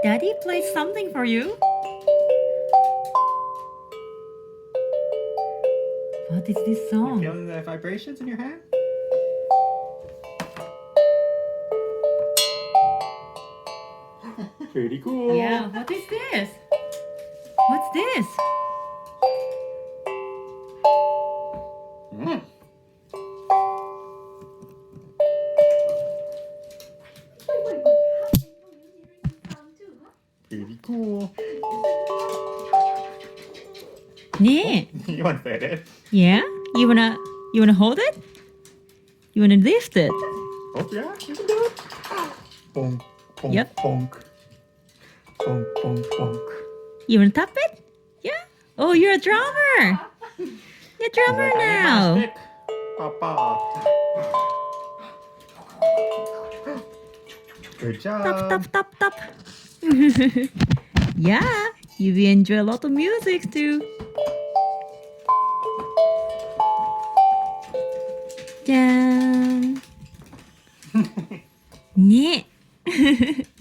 Daddy played something for you. What is this You song? feeling the vibrations in your hand? Pretty cool. Yeah, what is this? What's this? Mm. Pretty cool. ねえ。 You want to say it? Yeah? You wanna hold it? You wanna lift it? Oh yeah, you can do it. Bonk, bonk, Yep. bonk. Bonk, bonk, bonk. You wanna tap it? Yeah? Oh, you're a drummer! You're a drummer Like, I need my now! stick, Papa. Good job. Tap, tap, tap, tap. Yeah, you will enjoy a lot of music too. じゃーん。ねえ。